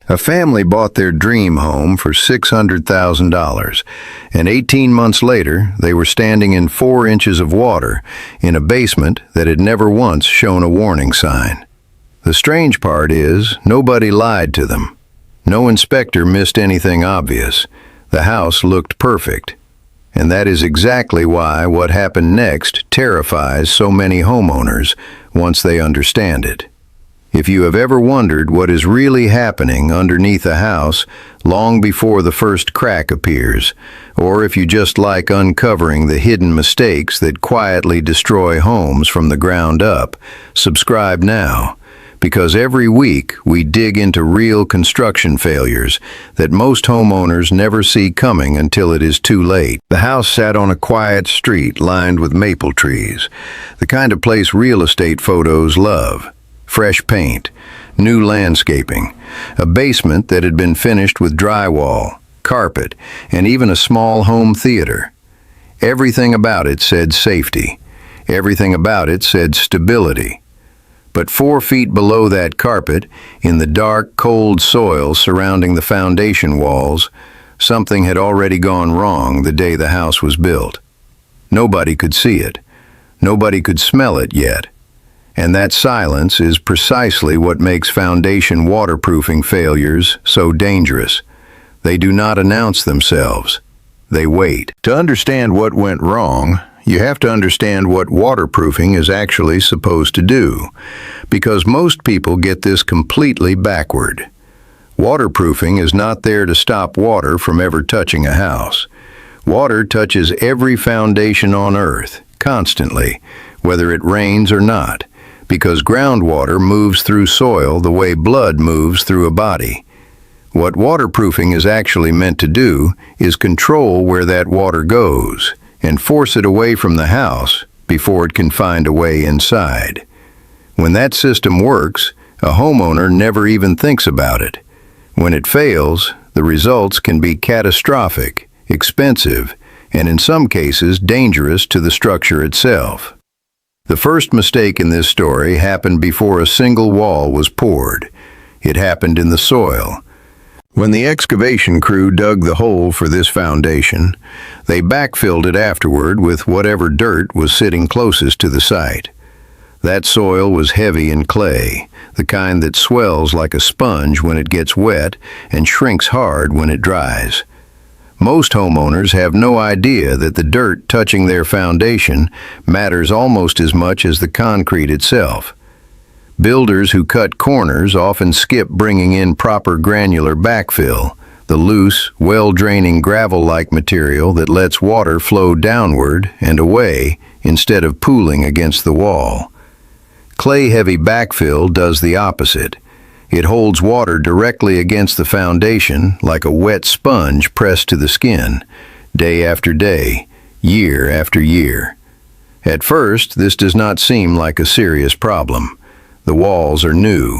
A family bought their dream home for $600,000, and 18 months later, they were standing in 4 inches of water in a basement that had never once shown a warning sign. The strange part is, nobody lied to them. No inspector missed anything obvious. The house looked perfect. And that is exactly why what happened next terrifies so many homeowners once they understand it. If you have ever wondered what is really happening underneath a house long before the first crack appears, or if you just like uncovering the hidden mistakes that quietly destroy homes from the ground up, subscribe now, because every week we dig into real construction failures that most homeowners never see coming until it is too late. The house sat on a quiet street lined with maple trees, the kind of place real estate photos love. Fresh paint, new landscaping, a basement that had been finished with drywall, carpet, and even a small home theater. Everything about it said safety. Everything about it said stability. But 4 feet below that carpet, in the dark, cold soil surrounding the foundation walls, something had already gone wrong the day the house was built. Nobody could see it. Nobody could smell it yet. And that silence is precisely what makes foundation waterproofing failures so dangerous. They do not announce themselves. They wait. To understand what went wrong, you have to understand what waterproofing is actually supposed to do, because most people get this completely backward. Waterproofing is not there to stop water from ever touching a house. Water touches every foundation on Earth, constantly, whether it rains or not, because groundwater moves through soil the way blood moves through a body. What waterproofing is actually meant to do is control where that water goes and force it away from the house before it can find a way inside. When that system works, a homeowner never even thinks about it. When it fails, the results can be catastrophic, expensive, and in some cases dangerous to the structure itself. The first mistake in this story happened before a single wall was poured. It happened in the soil. When the excavation crew dug the hole for this foundation, they backfilled it afterward with whatever dirt was sitting closest to the site. That soil was heavy in clay, the kind that swells like a sponge when it gets wet and shrinks hard when it dries. Most homeowners have no idea that the dirt touching their foundation matters almost as much as the concrete itself. Builders who cut corners often skip bringing in proper granular backfill, the loose, well-draining gravel-like material that lets water flow downward and away instead of pooling against the wall. Clay-heavy backfill does the opposite. It holds water directly against the foundation like a wet sponge pressed to the skin, day after day, year after year. At first, this does not seem like a serious problem. The walls are new.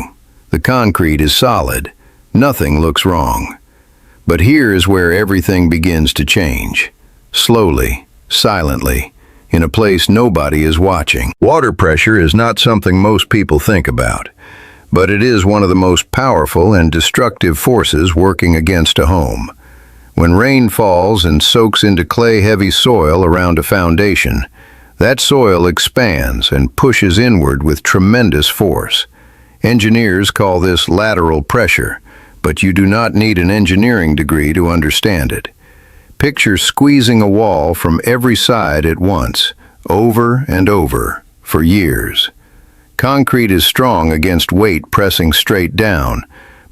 The concrete is solid. Nothing looks wrong. But here is where everything begins to change. Slowly, silently, in a place nobody is watching. Water pressure is not something most people think about, but it is one of the most powerful and destructive forces working against a home. When rain falls and soaks into clay-heavy soil around a foundation, that soil expands and pushes inward with tremendous force. Engineers call this lateral pressure, but you do not need an engineering degree to understand it. Picture squeezing a wall from every side at once, over and over, for years. Concrete is strong against weight pressing straight down,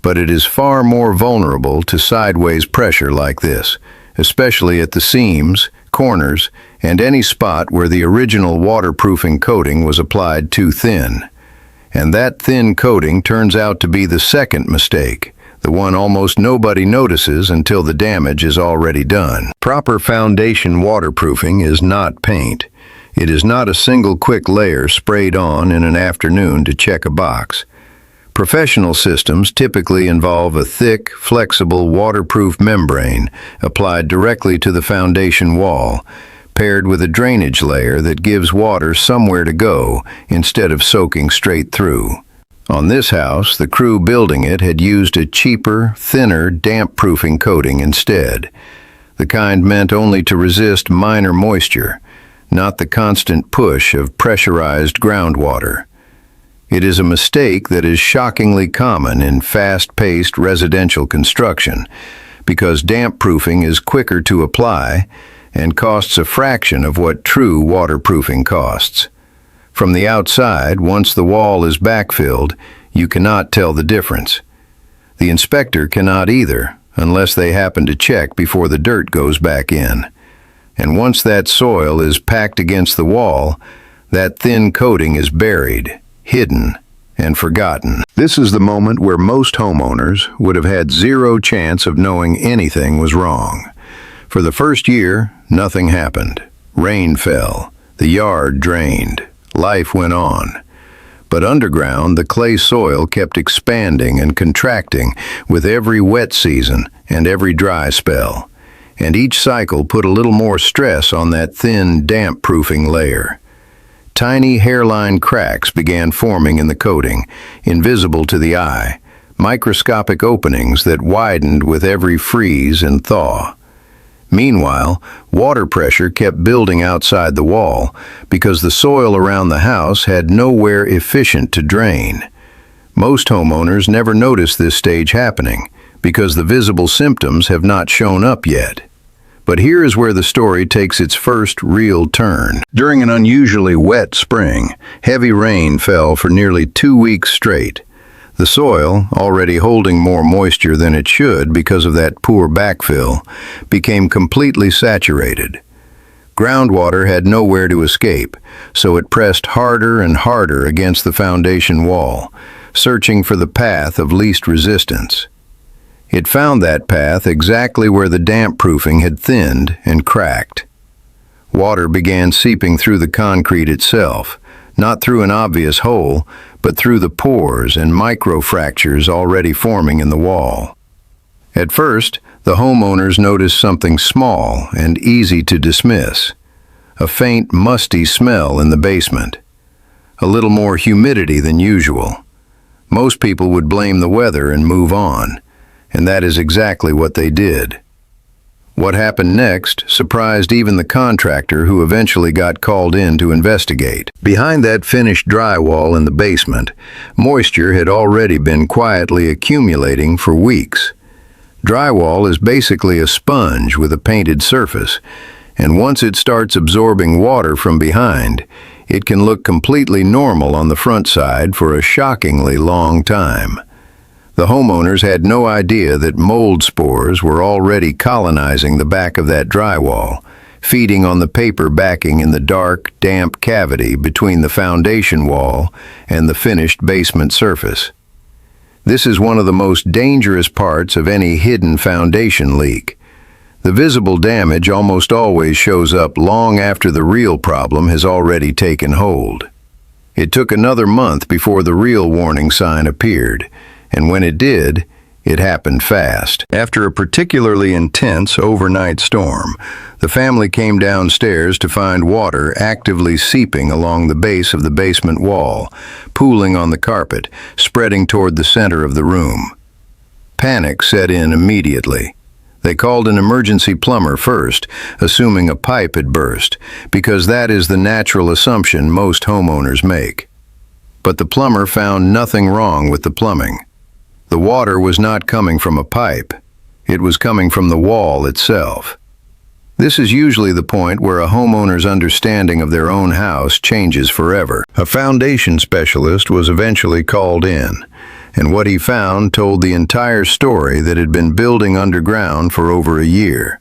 but it is far more vulnerable to sideways pressure like this, especially at the seams, corners, and any spot where the original waterproofing coating was applied too thin. And that thin coating turns out to be the second mistake, the one almost nobody notices until the damage is already done. Proper foundation waterproofing is not paint. It is not a single quick layer sprayed on in an afternoon to check a box. Professional systems typically involve a thick, flexible, waterproof membrane applied directly to the foundation wall, paired with a drainage layer that gives water somewhere to go instead of soaking straight through. On this house, the crew building it had used a cheaper, thinner, damp-proofing coating instead. The kind meant only to resist minor moisture, not the constant push of pressurized groundwater. It is a mistake that is shockingly common in fast-paced residential construction, because damp-proofing is quicker to apply and costs a fraction of what true waterproofing costs. From the outside, once the wall is backfilled, you cannot tell the difference. The inspector cannot either, unless they happen to check before the dirt goes back in. And once that soil is packed against the wall, that thin coating is buried, hidden, and forgotten. This is the moment where most homeowners would have had zero chance of knowing anything was wrong. For the first year, nothing happened. Rain fell, the yard drained, life went on. But underground, the clay soil kept expanding and contracting with every wet season and every dry spell. And each cycle put a little more stress on that thin, damp-proofing layer. Tiny hairline cracks began forming in the coating, invisible to the eye, microscopic openings that widened with every freeze and thaw. Meanwhile, water pressure kept building outside the wall because the soil around the house had nowhere efficient to drain. Most homeowners never notice this stage happening because the visible symptoms have not shown up yet. But here is where the story takes its first real turn. During an unusually wet spring, heavy rain fell for nearly 2 weeks straight. The soil, already holding more moisture than it should because of that poor backfill, became completely saturated. Groundwater had nowhere to escape, so it pressed harder and harder against the foundation wall, searching for the path of least resistance. It found that path exactly where the damp-proofing had thinned and cracked. Water began seeping through the concrete itself, not through an obvious hole, but through the pores and microfractures already forming in the wall. At first, the homeowners noticed something small and easy to dismiss: a faint, musty smell in the basement, a little more humidity than usual. Most people would blame the weather and move on, and that is exactly what they did. What happened next surprised even the contractor, who eventually got called in to investigate. Behind that finished drywall in the basement, moisture had already been quietly accumulating for weeks. Drywall is basically a sponge with a painted surface, and once it starts absorbing water from behind, it can look completely normal on the front side for a shockingly long time. The homeowners had no idea that mold spores were already colonizing the back of that drywall, feeding on the paper backing in the dark, damp cavity between the foundation wall and the finished basement surface. This is one of the most dangerous parts of any hidden foundation leak. The visible damage almost always shows up long after the real problem has already taken hold. It took another month before the real warning sign appeared, and when it did, it happened fast. After a particularly intense overnight storm, the family came downstairs to find water actively seeping along the base of the basement wall, pooling on the carpet, spreading toward the center of the room. Panic set in immediately. They called an emergency plumber first, assuming a pipe had burst, because that is the natural assumption most homeowners make. But the plumber found nothing wrong with the plumbing. The water was not coming from a pipe. It was coming from the wall itself. This is usually the point where a homeowner's understanding of their own house changes forever. A foundation specialist was eventually called in, and what he found told the entire story that had been building underground for over a year.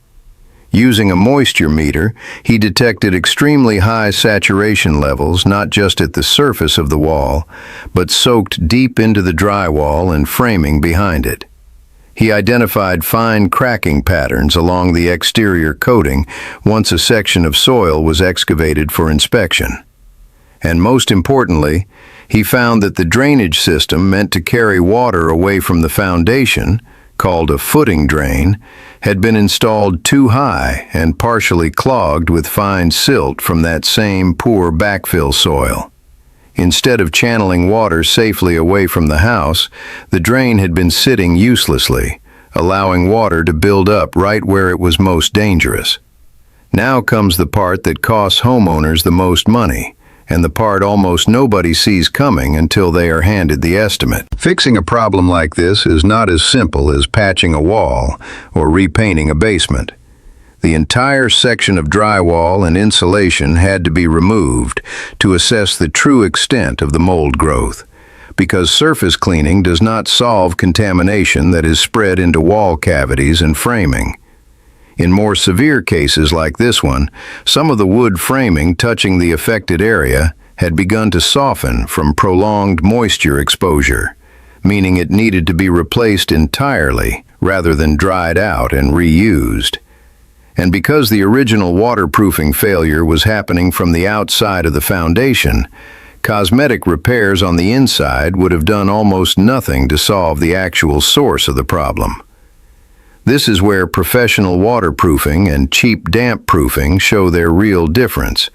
Using a moisture meter, he detected extremely high saturation levels not just at the surface of the wall, but soaked deep into the drywall and framing behind it. He identified fine cracking patterns along the exterior coating once a section of soil was excavated for inspection. And most importantly, he found that the drainage system meant to carry water away from the foundation, called a footing drain, had been installed too high and partially clogged with fine silt from that same poor backfill soil. Instead of channeling water safely away from the house, the drain had been sitting uselessly, allowing water to build up right where it was most dangerous. Now comes the part that costs homeowners the most money, and the part almost nobody sees coming until they are handed the estimate. Fixing a problem like this is not as simple as patching a wall or repainting a basement. The entire section of drywall and insulation had to be removed to assess the true extent of the mold growth, because surface cleaning does not solve contamination that is spread into wall cavities and framing. In more severe cases like this one, some of the wood framing touching the affected area had begun to soften from prolonged moisture exposure, meaning it needed to be replaced entirely rather than dried out and reused. And because the original waterproofing failure was happening from the outside of the foundation, cosmetic repairs on the inside would have done almost nothing to solve the actual source of the problem. This is where professional waterproofing and cheap damp proofing show their real difference,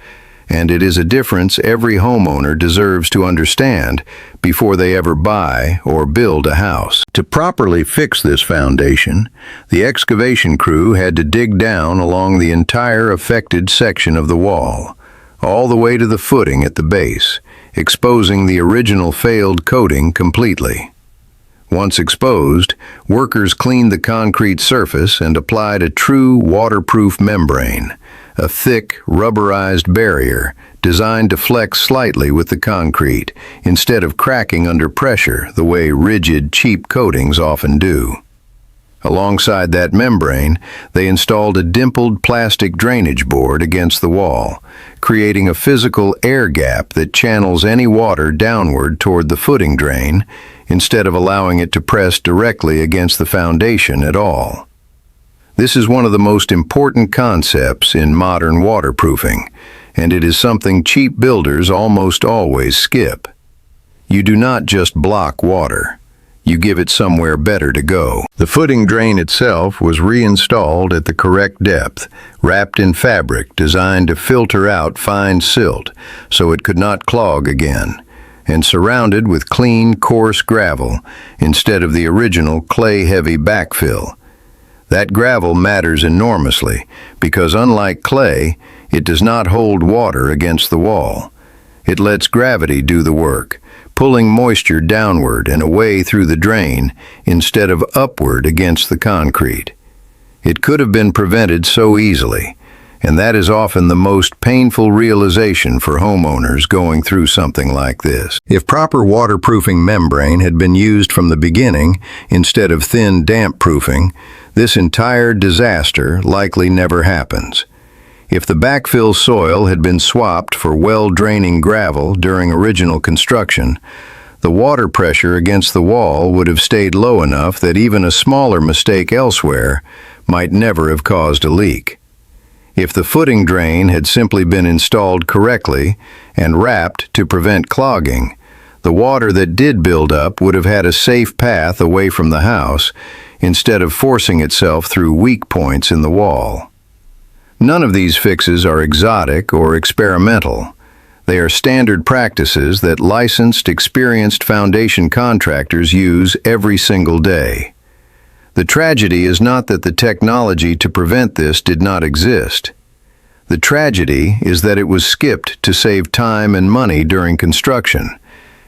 and it is a difference every homeowner deserves to understand before they ever buy or build a house. To properly fix this foundation, the excavation crew had to dig down along the entire affected section of the wall, all the way to the footing at the base, exposing the original failed coating completely. Once exposed, workers cleaned the concrete surface and applied a true waterproof membrane, a thick, rubberized barrier designed to flex slightly with the concrete instead of cracking under pressure the way rigid, cheap coatings often do. Alongside that membrane, they installed a dimpled plastic drainage board against the wall, creating a physical air gap that channels any water downward toward the footing drain instead of allowing it to press directly against the foundation at all. This is one of the most important concepts in modern waterproofing, and it is something cheap builders almost always skip. You do not just block water. You give it somewhere better to go. The footing drain itself was reinstalled at the correct depth, wrapped in fabric designed to filter out fine silt so it could not clog again, and surrounded with clean, coarse gravel instead of the original clay-heavy backfill. That gravel matters enormously because, unlike clay, it does not hold water against the wall. It lets gravity do the work, pulling moisture downward and away through the drain instead of upward against the concrete. It could have been prevented so easily, and that is often the most painful realization for homeowners going through something like this. If proper waterproofing membrane had been used from the beginning instead of thin damp proofing, this entire disaster likely never happens. If the backfill soil had been swapped for well-draining gravel during original construction, the water pressure against the wall would have stayed low enough that even a smaller mistake elsewhere might never have caused a leak. If the footing drain had simply been installed correctly and wrapped to prevent clogging, the water that did build up would have had a safe path away from the house instead of forcing itself through weak points in the wall. None of these fixes are exotic or experimental. They are standard practices that licensed, experienced foundation contractors use every single day. The tragedy is not that the technology to prevent this did not exist. The tragedy is that it was skipped to save time and money during construction,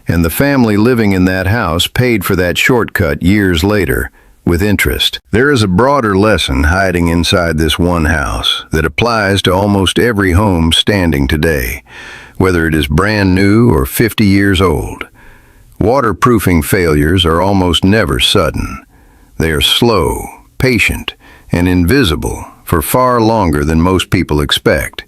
and the family living in that house paid for that shortcut years later, with interest. There is a broader lesson hiding inside this one house that applies to almost every home standing today, whether it is brand new or 50 years old. Waterproofing failures are almost never sudden. They are slow, patient, and invisible for far longer than most people expect.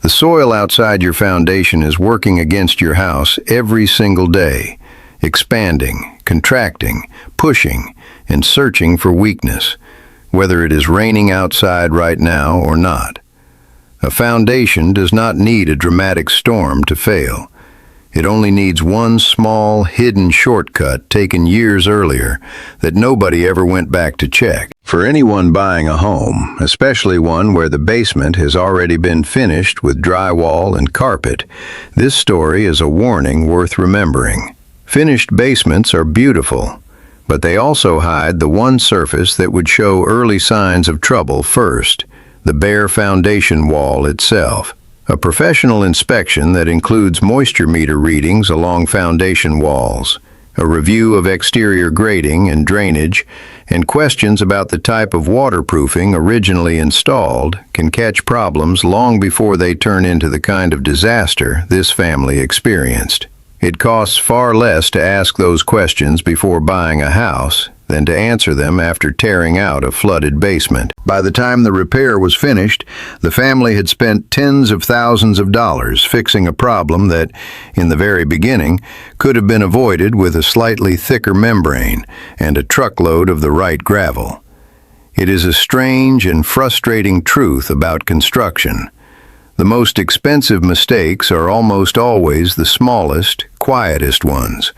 The soil outside your foundation is working against your house every single day, expanding, contracting, pushing, and searching for weakness, whether it is raining outside right now or not. A foundation does not need a dramatic storm to fail. It only needs one small, hidden shortcut taken years earlier that nobody ever went back to check. For anyone buying a home, especially one where the basement has already been finished with drywall and carpet, this story is a warning worth remembering. Finished basements are beautiful, but they also hide the one surface that would show early signs of trouble first, the bare foundation wall itself. A professional inspection that includes moisture meter readings along foundation walls, a review of exterior grading and drainage, and questions about the type of waterproofing originally installed can catch problems long before they turn into the kind of disaster this family experienced. It costs far less to ask those questions before buying a house than to answer them after tearing out a flooded basement. By the time the repair was finished, the family had spent tens of thousands of dollars fixing a problem that, in the very beginning, could have been avoided with a slightly thicker membrane and a truckload of the right gravel. It is a strange and frustrating truth about construction. The most expensive mistakes are almost always the smallest, quietest ones,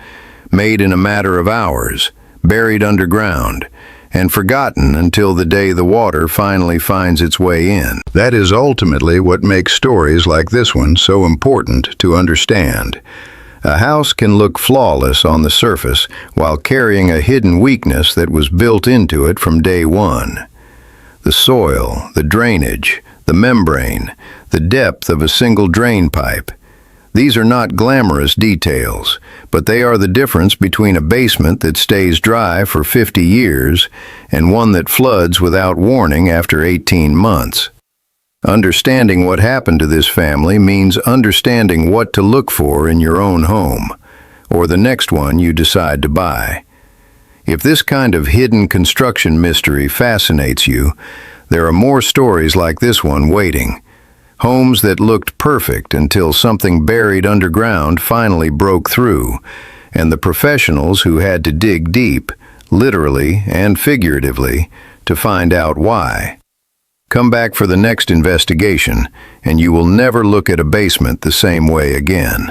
made in a matter of hours, buried underground, and forgotten until the day the water finally finds its way in. That is ultimately what makes stories like this one so important to understand. A house can look flawless on the surface while carrying a hidden weakness that was built into it from day one. The soil, the drainage, the membrane, the depth of a single drain pipe. These are not glamorous details, but they are the difference between a basement that stays dry for 50 years and one that floods without warning after 18 months. Understanding what happened to this family means understanding what to look for in your own home, or the next one you decide to buy. If this kind of hidden construction mystery fascinates you, there are more stories like this one waiting. Homes that looked perfect until something buried underground finally broke through, and the professionals who had to dig deep, literally and figuratively, to find out why. Come back for the next investigation, and you will never look at a basement the same way again.